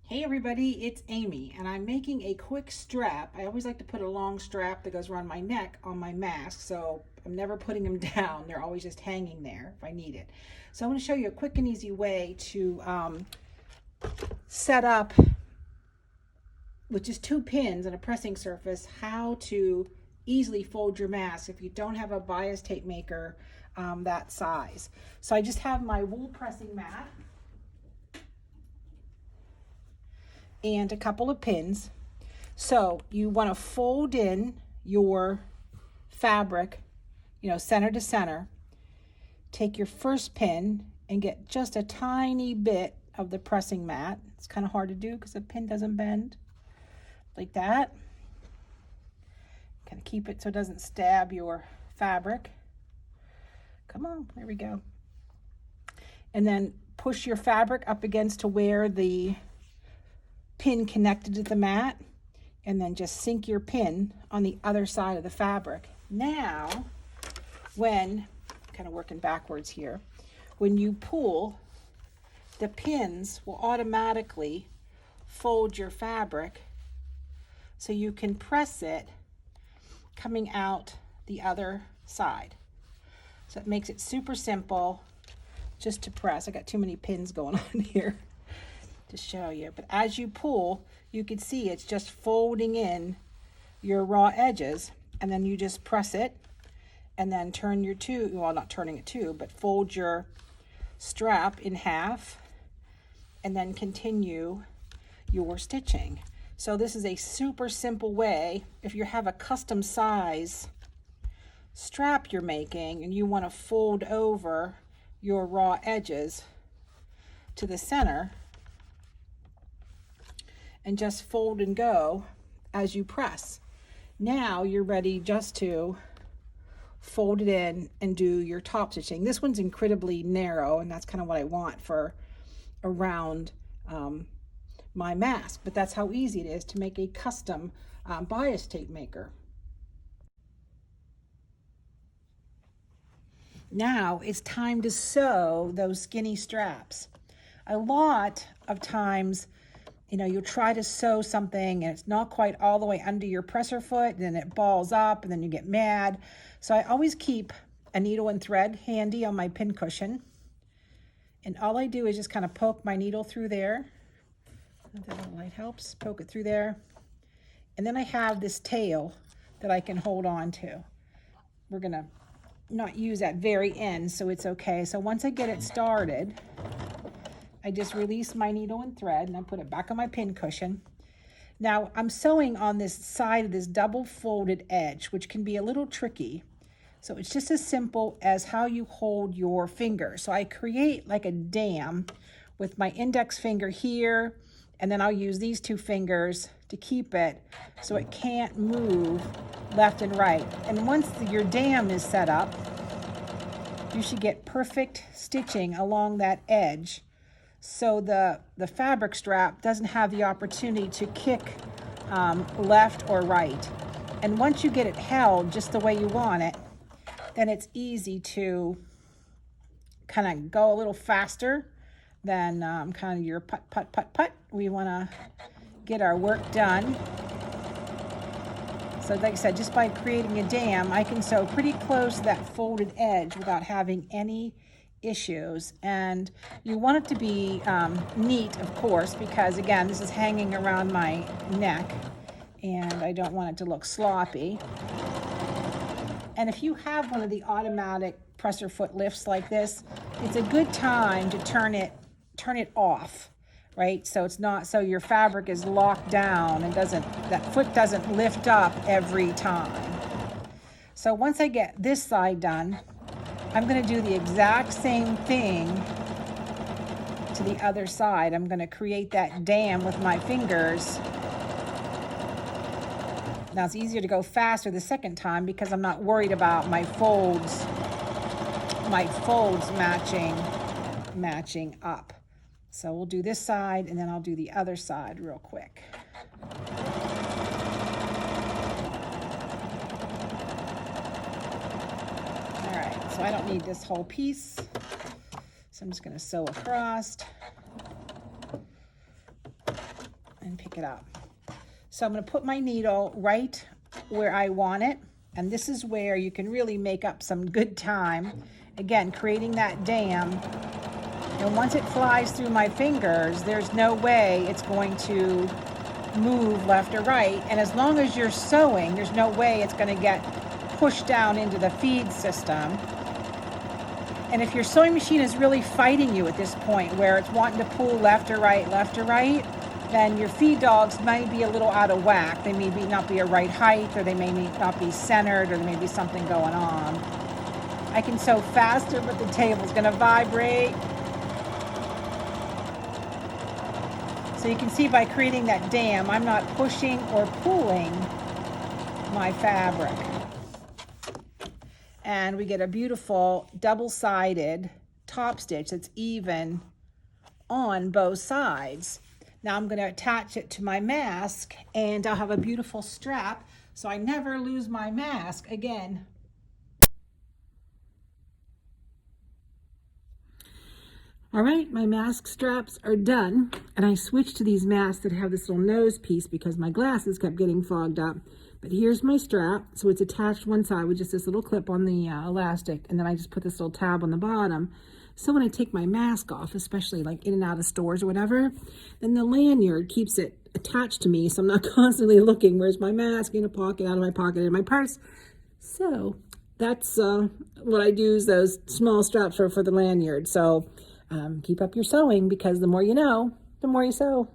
Hey everybody, it's Amy, and I'm making a quick strap. I always like to put a long strap that goes around my neck on my mask, so I'm never putting them down. They're always just hanging there if I need it. So I'm going to show you a quick and easy way to set up, with just 2 pins and a pressing surface, how to easily fold your mask if you don't have a bias tape maker that size. So I just have my wool pressing mat and a couple of pins. So you want to fold in your fabric, center to center. Take your first pin and get just a tiny bit of the pressing mat. It's kind of hard to do because the pin doesn't bend. Like that. Kind of keep it so it doesn't stab your fabric. Come on, there we go. And then push your fabric up against to where the pin connected to the mat, and then just sink your pin on the other side of the fabric. Now, when, kind of working backwards here, when you pull, the pins will automatically fold your fabric so you can press it coming out the other side. So it makes it super simple just to press. I got too many pins going on here to show you, but as you pull, you can see it's just folding in your raw edges, and then you just press it and then turn your tube, well, not turning it too, but fold your strap in half and then continue your stitching. So this is a super simple way. If you have a custom size strap you're making and you want to fold over your raw edges to the center and just fold and go as you press. Now you're ready just to fold it in and do your top stitching. This one's incredibly narrow, and that's kind of what I want for around my mask, but that's how easy it is to make a custom bias tape maker. Now it's time to sew those skinny straps. A lot of times, you'll try to sew something and it's not quite all the way under your presser foot, and then it balls up and then you get mad. So I always keep a needle and thread handy on my pin cushion. And all I do is just kind of poke my needle through there. That little light helps. Poke it through there. And then I have this tail that I can hold on to. We're going to not use that very end, so it's okay. So once I get it started, I just release my needle and thread and I put it back on my pin cushion. Now I'm sewing on this side of this double folded edge, which can be a little tricky. So it's just as simple as how you hold your finger. So I create like a dam with my index finger here, and then I'll use these 2 fingers to keep it so it can't move left and right. And once your dam is set up, you should get perfect stitching along that edge, so the fabric strap doesn't have the opportunity to kick left or right. And once you get it held just the way you want it, then it's easy to kind of go a little faster than kind of your put, put, put, put. We want to get our work done. So like I said, just by creating a dam, I can sew pretty close to that folded edge without having any issues. And you want it to be neat, of course, because again, this is hanging around my neck and I don't want it to look sloppy. And if you have one of the automatic presser foot lifts like this, it's a good time to turn it off, right? So it's not, so your fabric is locked down and that foot doesn't lift up every time. So once I get this side done, I'm going to do the exact same thing to the other side. I'm going to create that dam with my fingers. Now it's easier to go faster the second time because I'm not worried about my folds matching up. So we'll do this side and then I'll do the other side real quick. All right, so I don't need this whole piece. So I'm just going to sew across. and pick it up. So I'm going to put my needle right where I want it. And this is where you can really make up some good time. Again, creating that dam. And once it flies through my fingers, there's no way it's going to move left or right. And as long as you're sewing, there's no way it's going to get pushed down into the feed system. And if your sewing machine is really fighting you at this point, where it's wanting to pull left or right, then your feed dogs may be a little out of whack. They may not be a right height, or they may not be centered, or there may be something going on. I can sew faster, but the table's going to vibrate. So you can see by creating that dam, I'm not pushing or pulling my fabric. And we get a beautiful double-sided top stitch that's even on both sides. Now I'm going to attach it to my mask, and I'll have a beautiful strap so I never lose my mask again. All right, my mask straps are done, and I switched to these masks that have this little nose piece because my glasses kept getting fogged up. But here's my strap. So it's attached one side with just this little clip on the elastic, and then I just put this little tab on the bottom. So when I take my mask off, especially like in and out of stores or whatever, then the lanyard keeps it attached to me, so I'm not constantly looking, where's my mask, in a pocket, out of my pocket, in my purse. So that's what I do, is those small straps for the lanyard. So keep up your sewing, because the more you know, the more you sew.